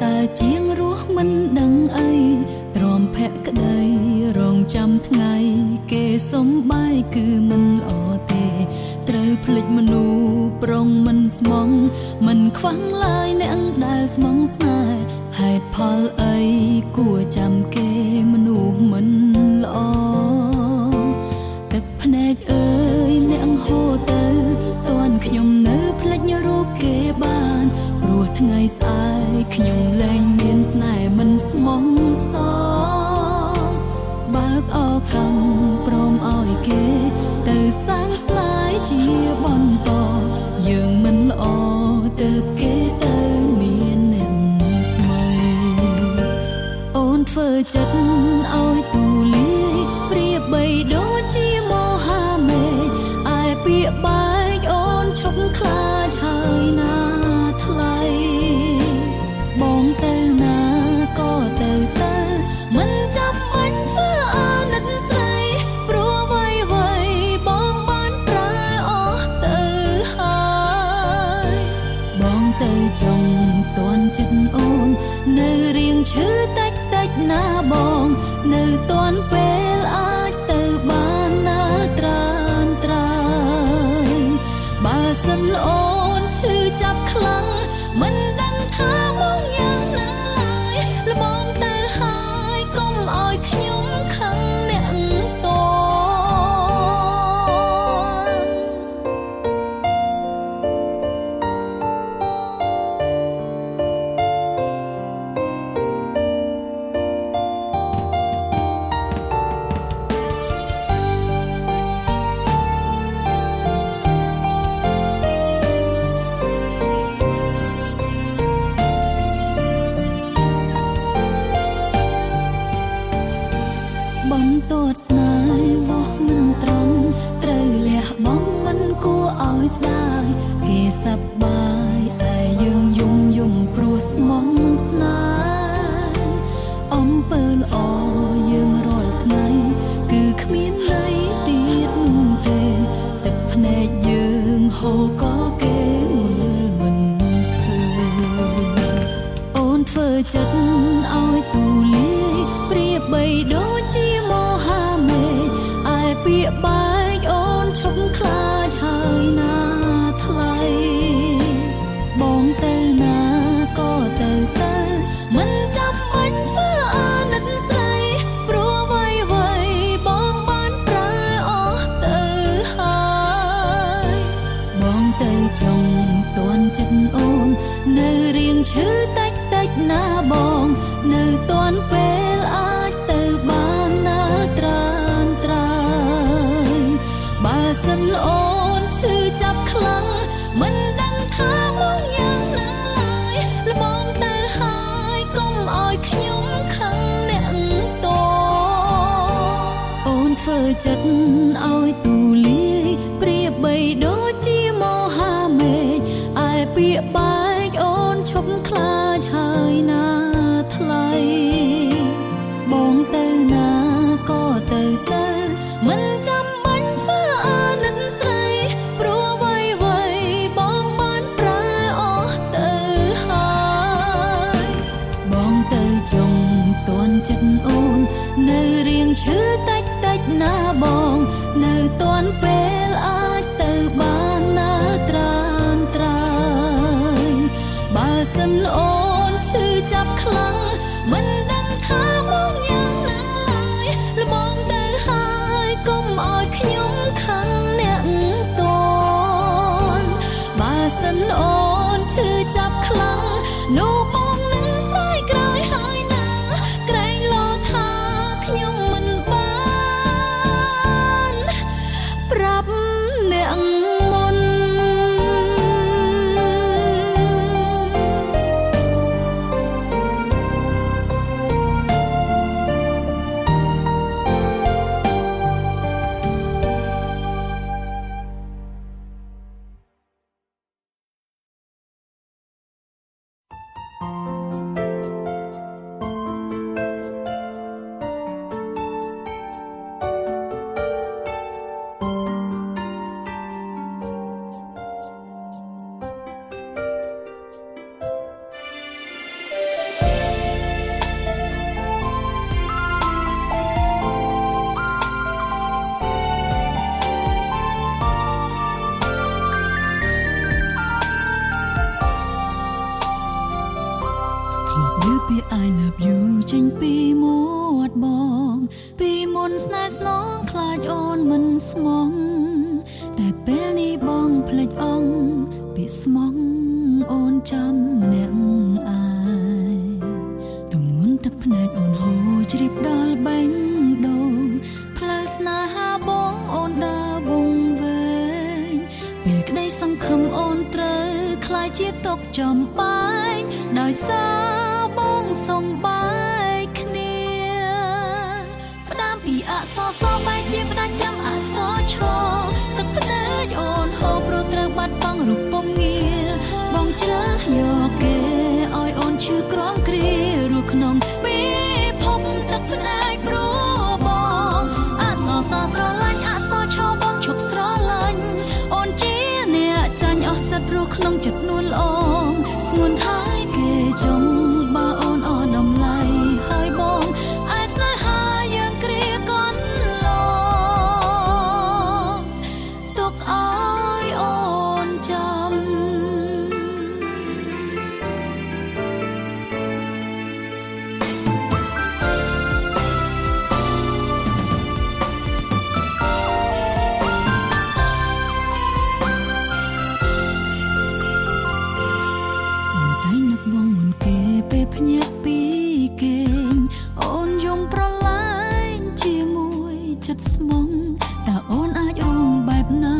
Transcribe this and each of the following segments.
សើរជាងរស់មិនដឹងអីទ្រាំភក្តីរងចាំថ្ងៃគេសុំបាយគឺមិនល្អទេត្រូវភ្លេចមនុស្សប្រុងមិនស្មងមិនខ្វាំងឡើយអ្នកដែលស្មងស្នេហ៍ហេតុផលអីគួរចាំគេមនុស្សមិនល្អទឹកភ្នែកអើយអ្នកហូរទៅតាន់ខ្ញុំនៅភ្លេចរូបគេបានព្រោះថ្ងៃស្អែកខ្ញុំលែងមានស្នេហ៍មិនស្មងសរបើកឱកាសព្រមឲ្យគេទៅសាងស្នេហ៍ជាបន្តយើងមិនល្អទៅគេទៅមានអ្នកថ្មីអូនធ្វើចិត្តឲ្យទូលាយប្រៀបបីដូចជាមហាមេឃឯពាក្យបែកអូនឈប់ខ្លាចហើយណាថ្លៃបងទៅណាក៏ទៅមិនចាំបាច់ធ្វើអាណិតស្រីព្រោះអ្វីបងបានប្រើអស់ទៅហើយបងទៅចង់ទាន់ចិត្តអូននៅរៀងឈឺតិចណាបងនៅទាន់ពេលអាចទៅបានណាត្រានត្រៃបើសិនអូនឈឺចាប់ខ្លាំងមិនដឹងថាមកយ៉ាងណាឡើយល្មមទៅហើយកុំឲ្យខ្ញុំខឹងអ្នកតបន្ទាត់ស្នេហ៍វោះមិនត្រង់ត្រូវលះបង់មិនគួរឲ្យស្ដាយគេសប្បាយតែយើងយំព្រោះស្មងស្នេហ៍អំពើល្អយើងរាល់ថ្ងៃគឺគ្មានន័យទៀតនោះទេទឹកភ្នែកយើងហូរក៏គេមើលមិនឃើញអូនធ្វើចិត្តឲ្យទូលាយប្រៀបបីដូចជាមហាមេឃឯពាក្យបែកអូនឈប់ខ្លាចហើយណាថ្លៃបងទៅណាក៏ទៅមិនចាំបាច់ធ្វើអាណិតស្រីព្រោះអ្វីបងបានប្រើអស់ទៅហើយបងទៅចង់ទាន់ចិត្តអូននៅរៀងឈឺតិចណាបងនៅទាន់ពេលអាចទៅបានណាត្រានត្រៃបើសិនអូនឈឺចាប់ខ្លាំងមិនដឹងថាមកយ៉ាងណាឡើយល្មមទៅហើយកុំឲ្យខ្ញុំខឹងអ្នកតអូនធ្វើចិត្តឲ្យទូលាយប្រៀបបីដូចជាមហាមេឃឯពាក្យបែកអូនឈប់ខ្លាចហើយណាថ្លៃបងទៅណាក៏ទៅមិនចាំបាច់ធ្វើអាណិតស្រីព្រោះអ្វីបងបានប្រើអស់ទៅហើយបងទៅចង់ទាន់ចិត្តអូននៅរៀងឈឺតិចណាបងនៅទាន់ពេលអាចទៅបានណាត្រានត្រៃបើសិនអូនឈឺចាប់ខ្លាំងមិនដឹងថាមកយ៉ាងណាឡើយល្មមទៅហើយកុំឲ្យខ្ញុំខឹងអ្នកតន់បើសិនអូនឈឺចាប់ខ្លាំងនោះបងនឹងស្ដាយក្រោយហើយណាក្រែងលោថាខ្ញុំមិនបានប្រាប់អ្នកមុន លឺពាក្យ I love you ចេញពីមាត់បងពីមុនស្នេហ៍ស្នងខ្លាចអូនមិនស្មងតែពេលនេះបងភ្លេចអងពាក្យស្មងអូនចាំម្នាក់ឯងទម្ងន់ទឹកភ្នែកអូនហូរជ្រាបដល់បេះដូងផ្លូវស្នេហាបងអូនដើរវង្វេងពេលក្តីសង្ឃឹមអូនត្រូវខ្លាចជាទុកចំបែកដោយសារបងសំបែកគ្នាផ្ដើមពីអក្សរសបែកជាផ្ដាច់ត្រឹមអក្សរឈទឹកភ្នែកអូនហូរព្រោះត្រូវបាត់បង់រូបពំងារបងជ្រើសយកគេឲ្យអូនឈឺក្រំគ្រារស់ក្នុងពិភពទឹកភ្នែកព្រោះបងអក្សរសស្រឡាញ់អក្សរឈបងឈប់ស្រឡាញ់អូនជាអ្នកចាញ់អស់សិតរស់ក្នុងចិត្តនួនល្អងស្ងួនហើយគេចង់បើអូនអស់ដំឡៃហើយបងឯស្នេហាយើងគ្រាកន់ឡងទុកឲ្យអូនចាំភ្ញាក់ពីគេងអូនយំប្រឡាញ់ជាមួយចិត្តស្មងតើអូនអាចរងបែបណា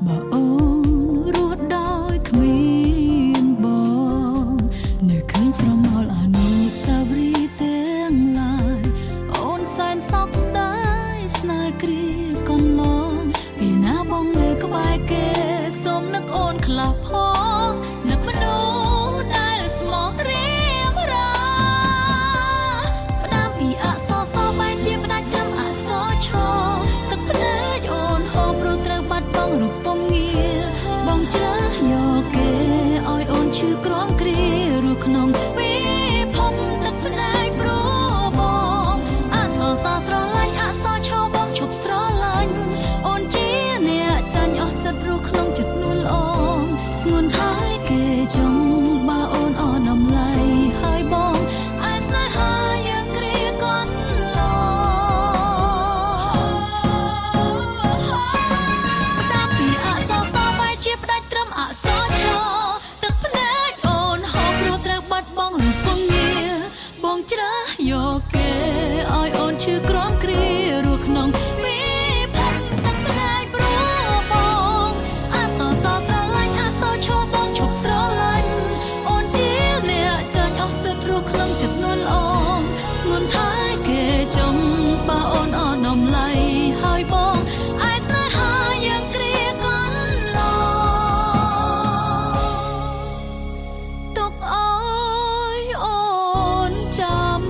បើអូនរស់ដោយគ្មានបងនៅឃើញស្រមោលអនុស្សាវរីយ៍ទាំងឡាយអូនសែនសោកស្ដាយស្នេហ៍គ្រាកន្លងពេលណាបងនៅក្បែរគេសូមនឹកអូនខ្លះផងនឹកមនុស្សដែលស្មោះរៀងរូបពំងារបងជ្រើសយកគេឲ្យអូនឈឺក្រំគ្រារស់ក្នុងពិភពទឹកភ្នែកព្រោះបងអក្សរសស្រឡាញ់អក្សរឈបងឈប់ស្រឡាញ់អូនជាអ្នកចាញ់អស់សិតរស់ក្នុងចិត្តនួនល្អងស្ងួនហើយគេចង់បើអូនអស់ដំឡៃហើយបងឯស្នេហាយើងគ្រាកន់ឡជាផ្ដាច់ត្រឹមអក្សរឈទឹកភ្នែកអូនហូរព្រោះត្រូវបាត់បង់រូបពំងារបងជ្រើសយកគេឲ្យអូនឈឺក្រំគ្រារស់ក្នុងពិភពទឹកភ្នែកព្រោះបងអក្សរសស្រឡាញ់អក្សរឈបងឈប់ស្រឡាញ់អូនជាអ្នកចាញ់អស់សិតរស់ក្នុងចិត្តនួនល្អងស្ងួនហើយគេចង់បើអូនអស់ដំឡៃហើយបងឯស្នេហាយើងគ្រាកន់ទុកឲ្យអូនចាំ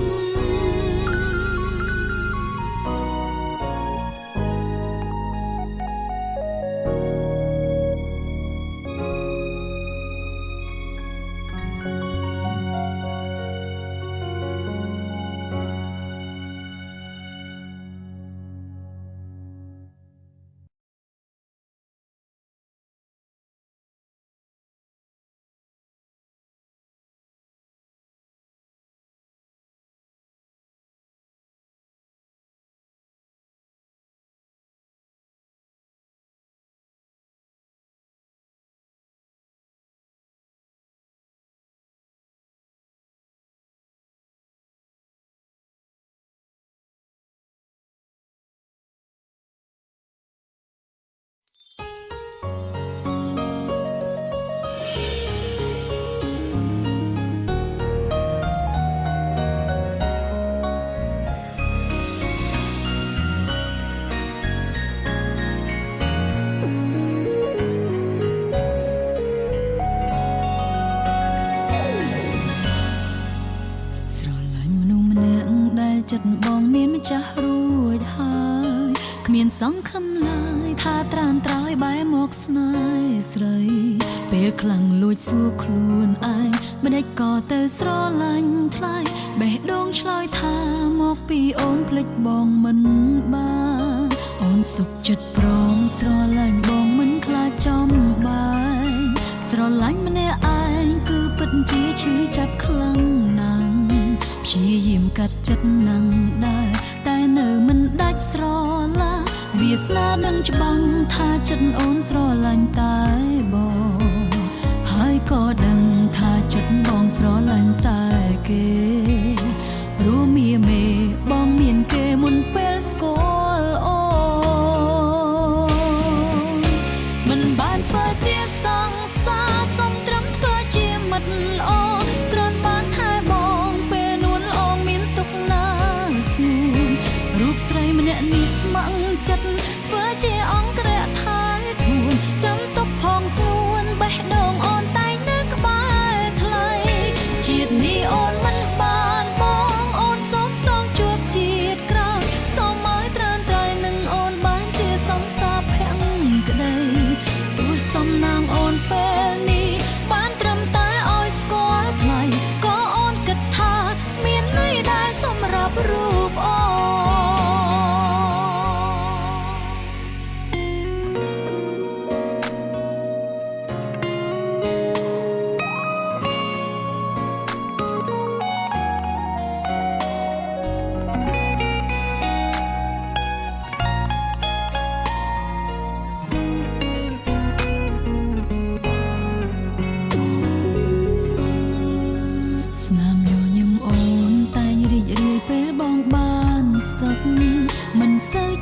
ចិត្តបងមានម្ចាស់រួចហើយគ្មានសង្ឃឹមឡើយថាត្រានត្រោយបែរមកស្នេហ៍ស្រីពេលខ្លាំងលួចសួរខ្លួនឯងម្ដេចក៏ទៅស្រឡាញ់ថ្លៃបេះដូងឆ្លើយថាមកពីអូនភ្លេចបងមិនបានអូនសុខចិត្តព្រមស្រឡាញ់បងមិនខ្លាចចំបាយស្រឡាញ់ម្នាក់ឯងគឺពិតជាឈឺចាប់ខ្លាំងណាស់ កាត់ចិត្តនឹងដែរតែនៅមិនដាច់ស្រឡាវាសនានឹងច្បាំងថាចិត្តអូនស្រឡាញ់តែបងហើយក៏ដឹងថាចិត្តបងស្រឡាញ់តែគេរួមមេបងមានគេមុនពេលស្គាល់អូនមិនបានធ្វើជាសង្សារសុំត្រឹមធ្វើជាមិត្តល្អគ្រាន់បានថែបងពេលនួនអងមានទុកណាស្ងួនរូបស្រីម្នាក់នេះស្ម័គ្រចិត្តធ្វើជាអង្គរៈថែធួនចាំទុកផងស្ងួនបេះដូងអូនតែងនៅក្បែរថ្លៃជាតិនេះអូនមិនបានបងអូនសូមសងជួបជាតិក្រោយសូមឲ្យត្រានត្រៃនឹងអូនបានជាសង្សារភក្តីទោះសំណាងអូនពេលនេះបានត្រឹមតែឲ្យស្គាល់ថ្លៃក៏អូនគិតថាមានន័យដែរសម្រាប់រូបអូន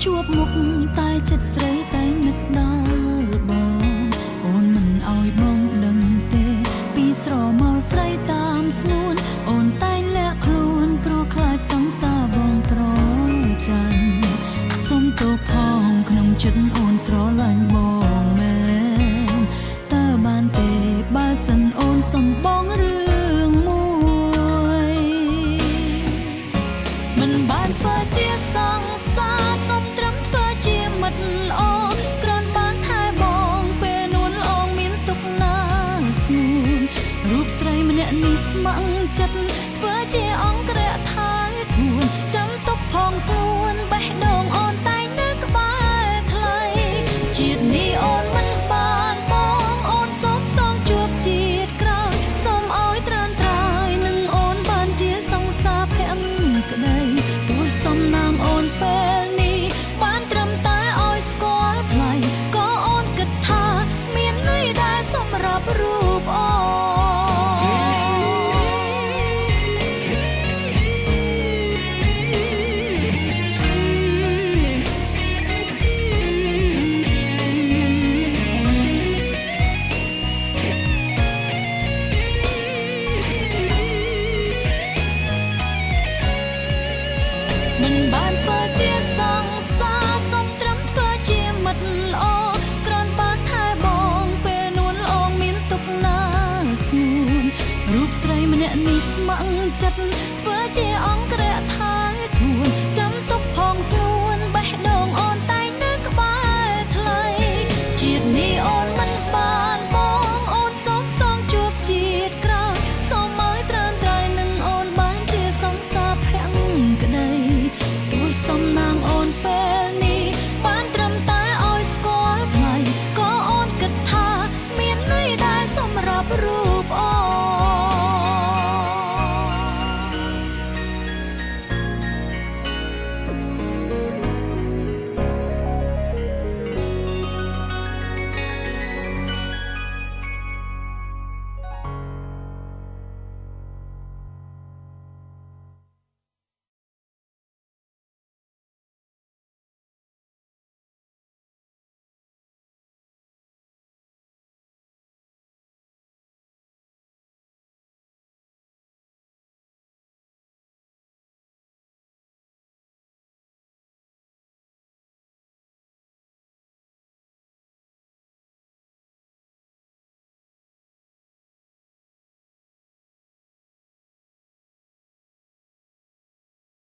ជួបមុខតែចិត្តស្រីតែនឹកដល់បងអូនមិនអោយបងដឹងទេពីស្រមោលស្រីតាមស្ងួនអូនតែងលាក់ខ្លួនព្រោះខ្លាចសង្សារបងប្រចាញ់សុំទោសផងក្នុងចិត្តអូនស្រឡាញ់បងមែនតើបានទេបើសិនអូនសុំបងរឿងមួយមិនបានធ្វើជាសង្សារមិត្តល្អគ្រាន់បានថែបងពេលនួនអងមានទុកណាស្ងួនរូបស្រីម្នាក់នេះស្ម័គ្រចិត្តធ្វើជាអង្គរៈថែធួនចាំទុកផងស្ងួនបេះដូងអូនតែងនៅក្បែរថ្លៃជាតិនេះអូនមិនបានបងអូនសូមសងជួបជាតិក្រោយសូមឲ្យត្រានត្រៃនឹងអូនបានជាសង្សារភក្តីទោះសំណាងអូនពេលនេះបានត្រឹមតែក៏អូនគិតថាមានន័យដែរសម្រាប់រូបអូមិនបានធ្វើជាសង្សារសុំត្រឹមធ្វើជាមិត្តល្អគ្រាន់បានថែបងពេលនួនអងមានទុកណាស្ងួនរូបស្រីម្នាក់នេះស្ម័គ្រចិត្តធ្វើជាអង្គរៈថែធួន